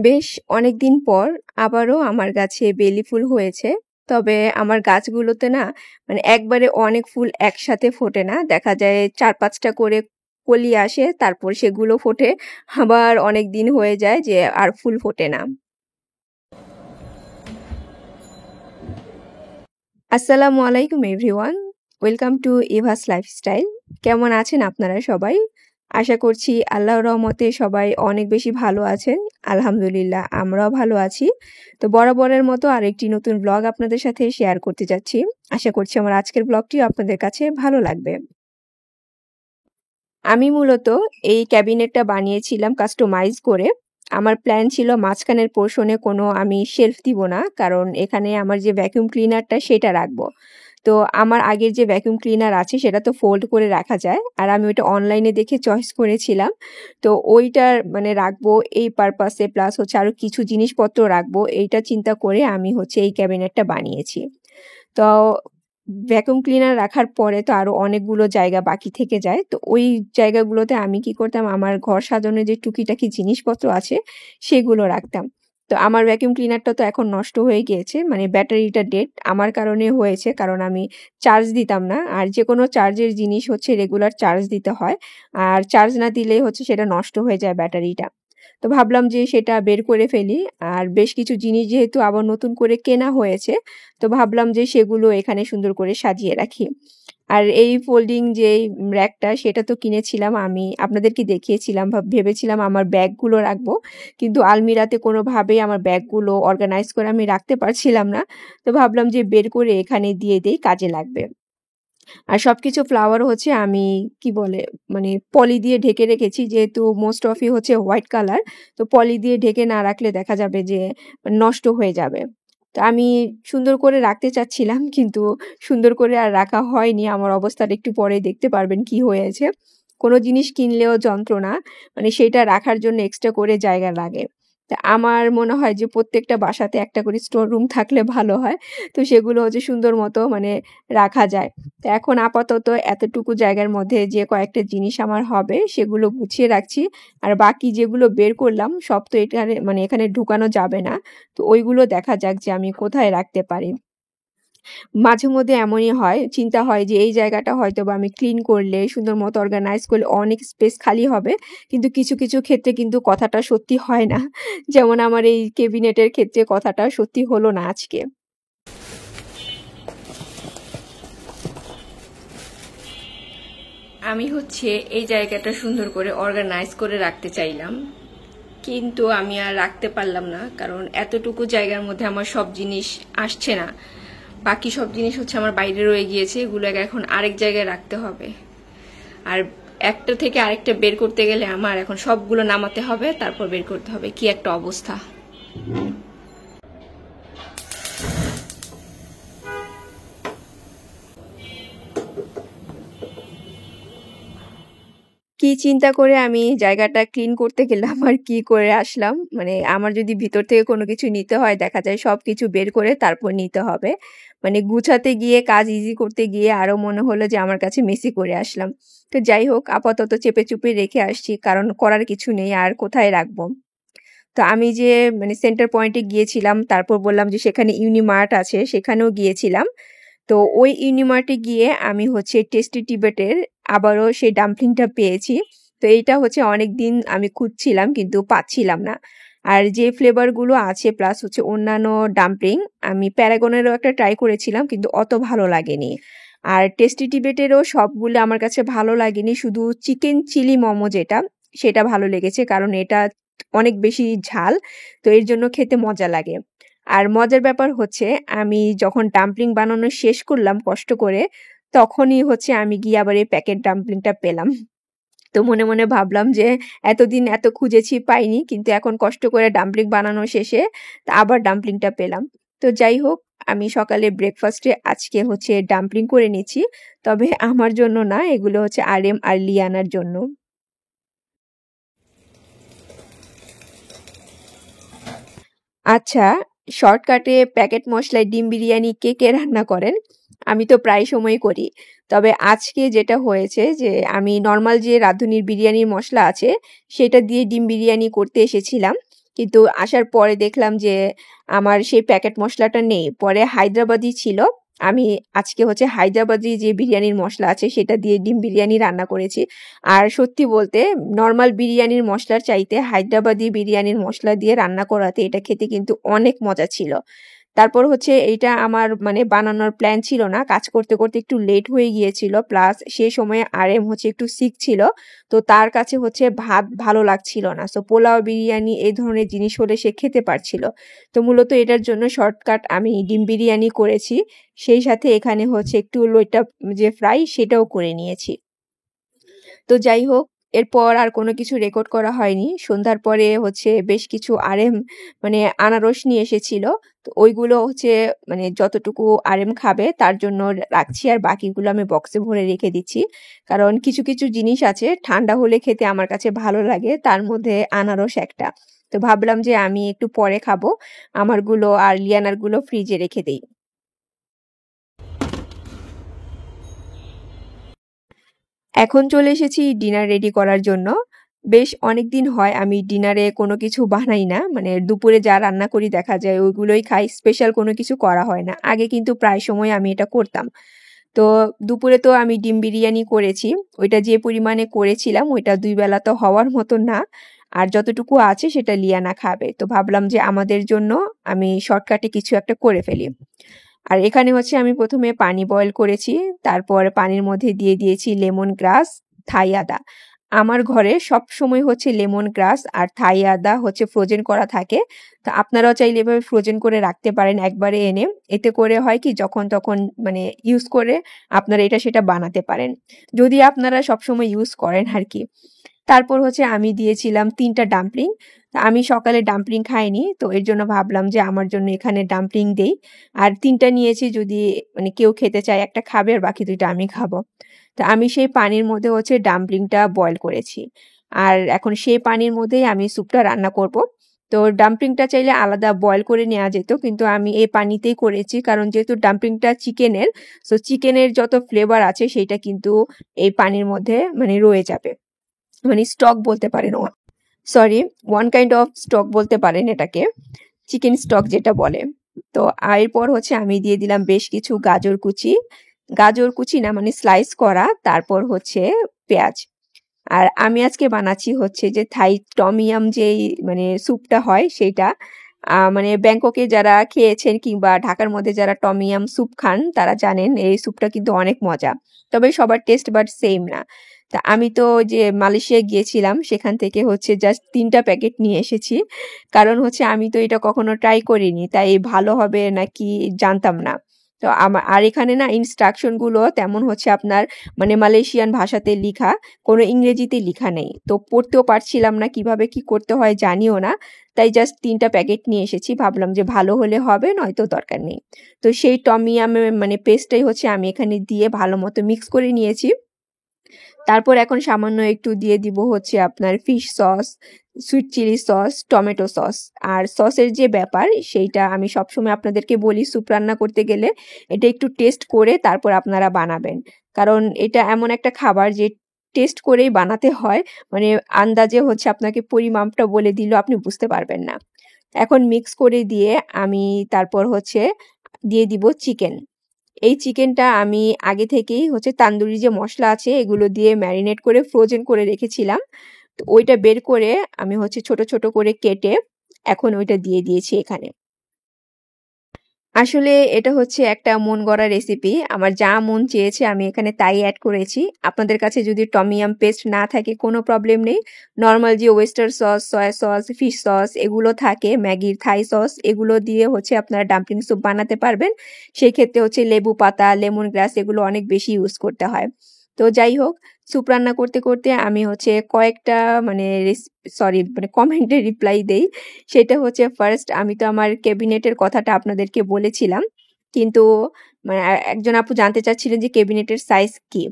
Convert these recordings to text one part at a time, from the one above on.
বেশ অনেকদিন পর আবারও আমার গাছে বেলি ফুল হয়েছে। তবে আমার গাছগুলোতে না মানে একবারে অনেক ফুল একসাথে ফোটে না। দেখা যায় ৪-৫ টা করে কলি আসে, তারপর সেগুলো ফোটে। আবার অনেকদিন হয়ে যায় যে আর ফুল ফোটে না। আসসালামু আলাইকুম everyone. Welcome to Eva's lifestyle. কেমন আছেন আপনারা সবাই? আশা করছি আল্লাহর রহমতে সবাই অনেক বেশি ভালো আছেন। আলহামদুলিল্লাহ আমরাও ভালো আছি। তো বরাবরের মতো আরেকটি নতুন ব্লগ আপনাদের সাথে শেয়ার করতে যাচ্ছি। আশা করছি আমার আজকের ব্লগটিও আপনাদের কাছে ভালো লাগবে। আমি মূলত এই ক্যাবিনেটটা বানিয়েছিলাম কাস্টমাইজ করে। আমার প্ল্যান ছিল মাঝখানের পোর্শনে কোনো আমি শেলফ দিব না, কারণ এখানে আমার যে ভ্যাকুয়াম ক্লিনারটা সেটা রাখবো। তো আমার আগের যে ভ্যাকুয়াম ক্লিনার আছে সেটা তো ফোল্ড করে রাখা যায়, আর আমি ওইটা অনলাইনে দেখে চয়েস করেছিলাম। তো ওইটার মানে রাখবো এই পারপাসে, প্লাস হচ্ছে আরও কিছু জিনিসপত্র রাখবো, এইটা চিন্তা করে আমি হচ্ছে এই ক্যাবিনেটটা বানিয়েছি। তো ভ্যাকুয়াম ক্লিনার রাখার পরে তো আরো অনেকগুলো জায়গা বাকি থেকে যায়। তো ওই জায়গাগুলোতে আমি কি করতাম, আমার ঘর সাজানোর যে টুকিটাকি জিনিসপত্র আছে সেগুলো রাখতাম। তো আমার ভ্যাকুয়াম ক্লিনারটা তো এখন নষ্ট হয়ে গিয়েছে, মানে ব্যাটারিটা ডেড আমার কারণে হয়েছে, কারণ আমি চার্জ দিতাম না। আর যে কোনো চার্জের জিনিস হচ্ছে রেগুলার চার্জ দিতে হয়, আর চার্জ না দিলেই হচ্ছে সেটা নষ্ট হয়ে যায় ব্যাটারিটা। তো ভাবলাম যে সেটা বের করে ফেলি। আর বেশ কিছু জিনিস যেহেতু আবার নতুন করে কেনা হয়েছে, তো ভাবলাম যে সেগুলো এখানে সুন্দর করে সাজিয়ে রাখি। আর এই ফোল্ডিং যে র্যাকটা সেটা তো কিনেছিলাম, আমি আপনাদেরকে দেখিয়েছিলাম, ভেবেছিলাম আমার ব্যাগগুলো রাখবো, কিন্তু আলমিরাতে কোনোভাবেই আমার ব্যাগগুলো অর্গানাইজ করে আমি রাখতে পারছিলাম না। তো ভাবলাম যে বের করে এখানে দিয়ে দেই, কাজে লাগবে। আর সবকিছু ফ্লাওয়ার হচ্ছে আমি কি বলে মানে পলি দিয়ে ঢেকে রেখেছি, যেহেতু মোস্ট অফই হচ্ছে হোয়াইট কালার। তো পলি দিয়ে ঢেকে না রাখলে দেখা যাবে যে নষ্ট হয়ে যাবে। তো আমি সুন্দর করে রাখতে চাচ্ছিলাম, কিন্তু সুন্দর করে আর রাখা হয়নি। আমার অবস্থাটা একটু পরে দেখতে পারবেন কি হয়েছে। কোনো জিনিস কিনলেও যন্ত্রণা, মানে সেটা রাখার জন্য এক্সট্রা করে জায়গা লাগে। তা আমার মনে হয় যে প্রত্যেকটা বাসাতে একটা করে স্টোর রুম থাকলে ভালো হয়। তো সেগুলো হচ্ছে সুন্দর মতো মানে রাখা যায়। তো এখন আপাতত এতটুকু জায়গার মধ্যে যে কয়েকটা জিনিস আমার হবে সেগুলো গুছিয়ে রাখছি। আর বাকি যেগুলো বের করলাম সব তো এখানে মানে এখানে ঢুকানো যাবে না। তো ওইগুলো দেখা যাক যে আমি কোথায় রাখতে পারি। মাঝে মধ্যে এমনই হয়, চিন্তা হয় যে এই জায়গাটা হয়তোবা আমি ক্লিন করলে, সুন্দর মতো অর্গানাইজ করলে অনেক স্পেস খালি হবে। কিন্তু কিছু, কিছু ক্ষেত্রে কিন্তু কথাটা সত্যি হয় না। যেমন আমার এই ক্যাবিনেটের ক্ষেত্রে কথাটা সত্যি হলো না আজকে। আমি হচ্ছে এই জায়গাটা সুন্দর করে অর্গানাইজ করে রাখতে চাইলাম, কিন্তু আমি আর রাখতে পারলাম না, কারণ এতটুকু জায়গার মধ্যে আমার সব জিনিস আসছে না। বাকি সব জিনিস হচ্ছে আমার বাইরে রয়ে গিয়েছে, এগুলো এখন আরেক জায়গায় রাখতে হবে। আর একটা থেকে আরেকটা বের করতে গেলে আমার এখন সবগুলো নামাতে হবে, তারপর বের করতে হবে। কি একটা অবস্থা! কি চিন্তা করে আমি জায়গাটা ক্লিন করতে গেলাম আর কি করে আসলাম, মানে আমার যদি ভিতর থেকে কোনো কিছু নিতে হয় দেখা যায় সবকিছু বের করে তারপর নিতে হবে। মানে গুছাতে গিয়ে, কাজ ইজি করতে গিয়ে আরো মনে হলো যে আমার কাছে মেসি করে আসলাম। তো যাই হোক, আপাতত চেপে চুপে রেখে আসছি, কারণ করার কিছু নেই, আর কোথায় রাখবো। তো আমি যে মানে সেন্টার পয়েন্টে গিয়েছিলাম, তারপর বললাম যে সেখানে ইউনিমার্ট আছে, সেখানেও গিয়েছিলাম। তো ওই ইউনিমার্টে গিয়ে আমি হচ্ছে টেস্টি টিবেটের আবারও সেই ডাম্পলিংটা পেয়েছি। তো এইটা হচ্ছে অনেকদিন আমি খুঁজছিলাম কিন্তু পাচ্ছিলাম না। আর যে ফ্লেভারগুলো আছে প্লাস হচ্ছে অন্যান্য ডাম্পলিং, আমি প্যারাগনেরও একটা ট্রাই করেছিলাম কিন্তু অত ভালো লাগেনি। আর টেস্টি টিবেটেরও সবগুলো আমার কাছে ভালো লাগেনি, শুধু চিকেন চিলি মোমো যেটা সেটা ভালো লেগেছে, কারণ এটা অনেক বেশি ঝাল, তো এর জন্য খেতে মজা লাগে। আর মজার ব্যাপার হচ্ছে আমি যখন ডাম্পলিং বানানো শেষ করলাম কষ্ট করে, তখনই হচ্ছে আমি গিয়ে আবার এই প্যাকেট ডাম্পলিংটা পেলাম। তো মনে মনে ভাবলাম যে এতদিন এত খুঁজেছি পাইনি, কিন্তু এখন কষ্ট করে ডাম্পলিং বানানো শেষে তা আবার ডাম্পলিংটা পেলাম। তো যাই হোক, আমি সকালে ব্রেকফাস্টে আজকে হচ্ছে ডাম্পলিং করে নিচ্ছি। তবে আমার জন্য না, এগুলো হচ্ছে আরএম আর লিয়ানার জন্য। আচ্ছা, শর্টকাটে প্যাকেট মশলায় ডিম বিরিয়ানি কে কে রান্না করেন? আমি তো প্রায় সময়ই করি। তবে আজকে যেটা হয়েছে যে আমি নর্মাল যে রাঁধুনির বিরিয়ানির মশলা আছে সেটা দিয়ে ডিম বিরিয়ানি করতে এসেছিলাম। কিন্তু আসার পরে দেখলাম যে আমার সেই প্যাকেট মসলাটা নেই। পরে হায়দ্রাবাদি ছিল। আমি আজকে হচ্ছে হায়দ্রাবাদি যে বিরিয়ানির মসলা আছে সেটা দিয়ে ডিম বিরিয়ানি রান্না করেছি। আর সত্যি বলতে নরমাল বিরিয়ানির মসলার চাইতে হায়দ্রাবাদি বিরিয়ানির মসলা দিয়ে রান্না করাতে এটা খেতে কিন্তু অনেক মজা ছিল। তারপর হচ্ছে এইটা আমার মানে বানানোর প্ল্যান ছিল না। কাজ করতে, করতে একটু লেট হয়ে গিয়েছিল। প্লাস সেই সময়ে আরএম হচ্ছে একটু সিক ছিল। তো তার কাছে হচ্ছে ভাত ভালো লাগছিল না। সো পোলাও, বিরিয়ানি এই ধরনের জিনিস হলে সে খেতে পারছিল। তো মূলত এটার জন্য শর্টকাট আমি ডিম বিরিয়ানি করেছি। সেই সাথে এখানে হচ্ছে একটু লইট্টা যে ফ্রাই সেটাও করে নিয়েছি। তো যাই হোক, এরপর আর কোনো কিছু রেকর্ড করা হয়নি। সন্ধ্যার পরে হচ্ছে বেশ কিছু আরএম মানে আনারস নিয়ে এসেছিল। তো ওইগুলো হচ্ছে মানে যতটুকু আরএম খাবে তার জন্য রাখছি, আর বাকিগুলো আমি বক্সে ভরে রেখে দিচ্ছি। কারণ কিছু, কিছু জিনিস আছে ঠান্ডা হলে খেতে আমার কাছে ভালো লাগে, তার মধ্যে আনারস একটা। তো ভাবলাম যে আমি একটু পরে খাবো। আমারগুলো আর লিয়ানারগুলো ফ্রিজে রেখে দেই। এখন চলে এসেছি ডিনার রেডি করার জন্য। বেশ অনেকদিন হয় আমি ডিনারে কোনো কিছু বানাই না। মানে দুপুরে যা রান্না করি দেখা যায় ওইগুলোই খাই। স্পেশাল কোনো কিছু করা হয় না। আগে কিন্তু প্রায় সময় আমি এটা করতাম। তো দুপুরে তো আমি ডিম বিরিয়ানি করেছি। ওইটা যে পরিমাণে করেছিলাম ওইটা ২ বেলা তো হওয়ার মতো না। আর যতটুকু আছে সেটা লিয়ানা খাবে। তো ভাবলাম যে আমাদের জন্য আমি শর্টকাটে কিছু একটা করে ফেলি। আর এখানে হচ্ছে আমি প্রথমে পানি বয়েল করেছি। তারপর পানির মধ্যে দিয়ে দিয়েছি লেমন গ্রাস, থাই আদা। আমার ঘরে সবসময় হচ্ছে লেমন গ্রাস আর থাই আদা হচ্ছে ফ্রোজেন করা থাকে। তো আপনারাও চাইলে এভাবে ফ্রোজেন করে রাখতে পারেন একবারে এনে। এতে করে হয় কি যখন তখন মানে ইউজ করে আপনারা এটা সেটা বানাতে পারেন। যদি আপনারা সবসময় ইউজ করেন আরকি। তারপর হচ্ছে আমি দিয়েছিলাম ৩ টা ডাম্পলিং। তা আমি সকালে ডাম্পলিং খাইনি। তো এর জন্য ভাবলাম যে আমার জন্য এখানে ডাম্পলিং দেই। আর ৩ টা নিয়েছি, যদি মানে কেউ খেতে চায় একটা খাবে আর বাকি ২ টা আমি খাবো। তো আমি সেই পানির মধ্যে হচ্ছে ডাম্পলিংটা বয়েল করেছি। আর এখন সেই পানির মধ্যেই আমি স্যুপটা রান্না করব। তো ডাম্পলিংটা চাইলে আলাদা বয়েল করে নেওয়া যেত। কিন্তু আমি এই পানিতেই করেছি। কারণ যেহেতু ডাম্পলিংটা চিকেনের, সো চিকেনের যত ফ্লেভার আছে সেইটা কিন্তু এই পানির মধ্যে মানে রয়ে যাবে। মানে স্টক বলতে পারেন, sorry, one kind of stock বলতে পারেন এটাকে, চিকেন স্টক যেটা বলে। তো এরপর হচ্ছে আমি দিয়ে দিলাম বেশ কিছু গাজর কুচি, গাজর কুচি না মানে স্লাইস করা, তারপর হচ্ছে পেঁয়াজ। আর আমি আজকে বানাচ্ছি হচ্ছে যে থাই টমিয়াম যেই মানে স্যুপটা হয় সেইটা। মানে ব্যাংককে যারা খেয়েছেন কিংবা ঢাকার মধ্যে যারা টমিয়াম স্যুপ খান তারা জানেন এই স্যুপটা কিন্তু অনেক মজা। তবে সবার টেস্ট বাট সেম না। তা আমি তো যে মালয়েশিয়ায় গিয়েছিলাম সেখান থেকে হচ্ছে জাস্ট ৩ টা প্যাকেট নিয়ে এসেছি। কারণ হচ্ছে আমি তো এটা কখনো ট্রাই করিনি, তাই ভালো হবে নাকি জানতাম না। তো আর এখানে না ইনস্ট্রাকশন গুলো তেমন হচ্ছে আপনার মানে মালয়েশিয়ান ভাষাতে লিখা, কোনো ইংরেজিতে লিখা নেই। তো পড়তেও পারছিলাম না, কিভাবে কি করতে হয় জানিও না। তাই জাস্ট ৩ টা প্যাকেট নিয়ে এসেছি। ভাবলাম যে ভালো হলে হবে, নয়তো দরকার নেই। তো সেই টমিয়ামে মানে পেস্টটাই হচ্ছে আমি এখানে দিয়ে ভালো মতো মিক্স করে নিয়েছি। তারপর এখন সামান্য একটু দিয়ে দিব হচ্ছে আপনার fish sauce, sweet chili sauce, tomato sauce. আর সসের যে ব্যাপার সেইটা আমি সবসময় আপনাদেরকে বলি স্যুপ রান্না করতে গেলে এটা একটু টেস্ট করে তারপর আপনারা বানাবেন। কারণ এটা এমন একটা খাবার যে টেস্ট করেই বানাতে হয়। মানে আন্দাজে হচ্ছে আপনাকে পরিমাপটা বলে দিলেও আপনি বুঝতে পারবেন না। এখন মিক্স করে দিয়ে আমি তারপর হচ্ছে দিয়ে দিব চিকেন। এই চিকেনটা আমি আগে থেকেই হচ্ছে তান্দুরি যে মসলা আছে এগুলো দিয়ে ম্যারিনেট করে ফ্রোজেন করে রেখেছিলাম। তো ওইটা বের করে আমি হচ্ছে ছোট ছোট করে কেটে এখন ওইটা দিয়ে দিয়েছি এখানে। আসলে এটা হচ্ছে একটা মন গড়া রেসিপি। আমার যা মন চেয়েছে আমি এখানে তাই অ্যাড করেছি। আপনাদের কাছে যদি টমিয়াম পেস্ট না থাকে কোনো প্রবলেম নেই। নরমাল যে oyster sauce, soya sauce, fish sauce এগুলো থাকে, ম্যাগির থাই সস এগুলো দিয়ে হচ্ছে আপনারা ডাম্পলিং স্যুপ বানাতে পারবেন। সেই ক্ষেত্রে হচ্ছে লেবু পাতা, লেমন গ্রাস এগুলো অনেক বেশি ইউজ করতে হয়। তো যাই হোক, স্যুপ রান্না করতে, করতে আমি হচ্ছে কয়েকটা মানে মানে কমেন্টের রিপ্লাই দেই। সেটা হচ্ছে ফার্স্ট আমি তো আমার ক্যাবিনেটের কথাটা আপনাদেরকে বলেছিলাম। কিন্তু মানে একজন আপু জানতে চাচ্ছিলেন যে ক্যাবিনেটের সাইজ কি?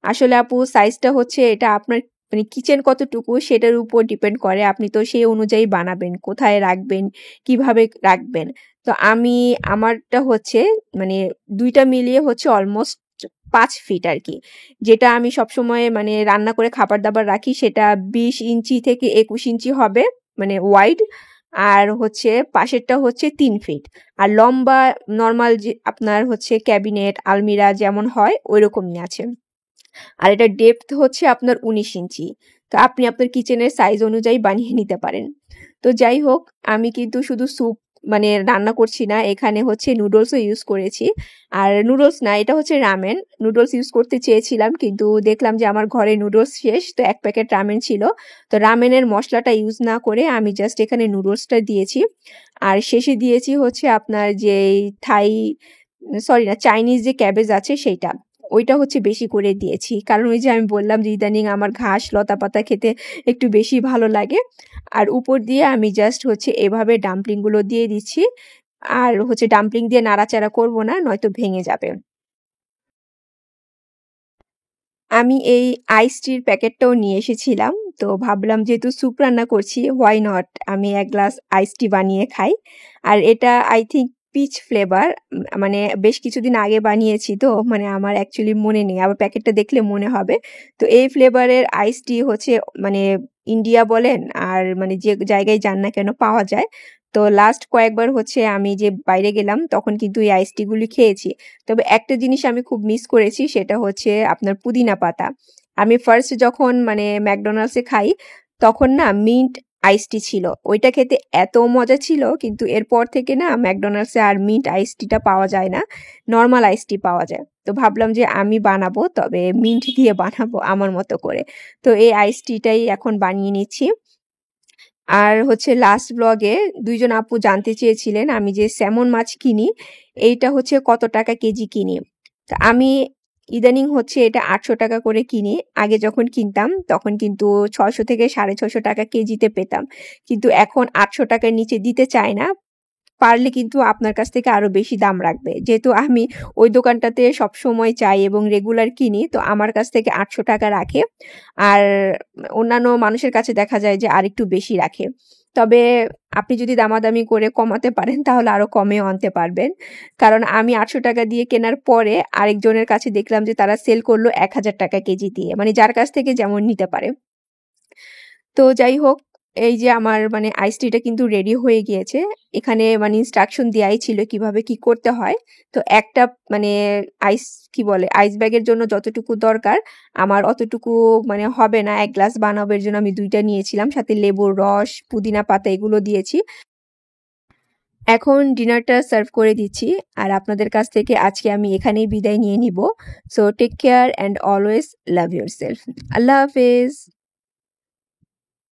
আসলে আপু সাইজটা হচ্ছে এটা আপনার মানে কিচেন কতটুকু সেটার উপর ডিপেন্ড করে। আপনি তো সেই অনুযায়ী বানাবেন। কোথায় রাখবেন, কিভাবে রাখবেন। তো আমারটা হচ্ছে মানে ২ টা মিলিয়ে হচ্ছে অলমোস্ট ৫ ফিট আরকি। যেটা আমি সবসময় মানে রান্না করে খাবার-দাবার রাখি সেটা ২০ ইঞ্চি থেকে ২১ ইঞ্চি হবে মানে ওয়াইড। আর হচ্ছে পাশেরটা হচ্ছে 3 ফিট। আর লম্বা নরমাল যে আপনার হচ্ছে ক্যাবিনেট, আলমিরা যেমন হয় ওইরকমই আছে। আর এটার ডেপথ হচ্ছে আপনার 19 ইঞ্চি। তো আপনি আপনার কিচেনের সাইজ অনুযায়ী বানিয়ে নিতে পারেন। তো যাই হোক, আমি কিন্তু শুধু স্যুপ মানে রান্না করছি না, এখানে হচ্ছে নুডলসও ইউজ করেছি। আর নুডলস না, এটা হচ্ছে রামেন। নুডলস ইউজ করতে চেয়েছিলাম কিন্তু দেখলাম যে আমার ঘরে নুডলস শেষ, তো 1 প্যাকেট রামেন ছিল। তো রামেনের মসলাটা ইউজ না করে আমি জাস্ট এখানে নুডলসটা দিয়েছি। আর শেষে দিয়েছি হচ্ছে আপনার যেই থাই সরি না, চাইনিজ যে ক্যাবেজ আছে সেইটা। ওইটা হচ্ছে বেশি করে দিয়েছি। কারণ ওই যে আমি বললাম যে ইদানিং আমার ঘাস লতাপাতা খেতে একটু বেশি ভালো লাগে। আর উপর দিয়ে আমি জাস্ট হচ্ছে এভাবে ডাম্পলিংগুলো দিয়ে দিচ্ছি। আর হচ্ছে ডাম্পলিং দিয়ে নাড়াচাড়া করব না, নয়তো ভেঙে যাবে। আমি এই আইস টির প্যাকেটটাও নিয়ে এসেছিলাম। তো ভাবলাম যেহেতু স্যুপ রান্না করছি, হোয়াই নট আমি 1 গ্লাস আইস টি বানিয়ে খাই। আর এটা আই থিংক পিচ ফ্লেভার, মানে বেশ কিছুদিন আগে বানিয়েছি, তো মানে আমার অ্যাকচুয়ালি মনে নেই, আবার প্যাকেটটা দেখলে মনে হবে। তো এই ফ্লেভারের আইস টি হচ্ছে মানে ইন্ডিয়া বলেন আর মানে যে জায়গায় যান না কেন পাওয়া যায়। তো লাস্ট কয়েকবার হচ্ছে আমি যে বাইরে গেলাম তখন কিন্তু এই আইস টি গুলি খেয়েছি। তবে একটা জিনিস আমি খুব মিস করেছি, সেটা হচ্ছে আপনার পুদিনা পাতা। আমি ফার্স্ট যখন মানে ম্যাকডোনাল্ডসে খাই তখন না মিন্ট আইস টি ছিল, ওইটা খেতে এত মজা ছিল, কিন্তু এরপর থেকে না ম্যাকডোনাল্ডসে আর মিন্ট আইস টিটা পাওয়া যায় না, নর্মাল আইস টি পাওয়া যায়। তো ভাবলাম যে আমি বানাবো, তবে মিন্ট দিয়ে বানাবো আমার মতো করে। তো এই আইস টিটাই এখন বানিয়ে নিচ্ছি। আর হচ্ছে লাস্ট ব্লগে 2 জন আপু জানতে চেয়েছিলেন আমি যে স্যামন মাছ কিনি এইটা হচ্ছে কত টাকা কেজি কিনি। তা আমি ইদানিং হচ্ছে এটা 800 টাকা করে কিনি। আগে যখন কিনতাম তখন কিন্তু 600 থেকে 650 টাকা কেজিতে পেতাম। কিন্তু এখন 800 টাকার নিচে দিতে চায় না। পারলে কিন্তু আপনার কাছ থেকে আরো বেশি দাম রাখবে। যেহেতু আমি ওই দোকানটাতে সবসময় যাই এবং রেগুলার কিনি, তো আমার কাছ থেকে 800 টাকা রাখে। আর অন্যান্য মানুষের কাছে দেখা যায় যে আরেকটু বেশি রাখে। তবে আপনি যদি দামাদামি করে কমাতে পারেন তাহলে আরো কমেও আনতে পারবেন। কারণ আমি 800 টাকা দিয়ে কেনার পরে আরেকজনের কাছে দেখলাম যে তারা সেল করলো 1000 টাকা কেজি দিয়ে। মানে যার কাছ থেকে যেমন নিতে পারে। তো যাই হোক, এই যে আমার মানে আইস টিটা কিন্তু রেডি হয়ে গিয়েছে। এখানে মানে ইনস্ট্রাকশন দেয়াই ছিল কিভাবে কি করতে হয়। তো একটা মানে আইস কি বলে আইস ব্যাগের জন্য যতটুকু দরকার আমার অতটুকু মানে হবে না। 1 গ্লাস বানাবো এর জন্য আমি 2টা নিয়েছিলাম, সাথে লেবুর রস, পুদিনা পাতা এগুলো দিয়েছি। এখন ডিনারটা সার্ভ করে দিচ্ছি। আর আপনাদের কাছ থেকে আজকে আমি এখানেই বিদায় নিয়ে নিব। So take care and always love yourself. আল্লাহ হাফেজ।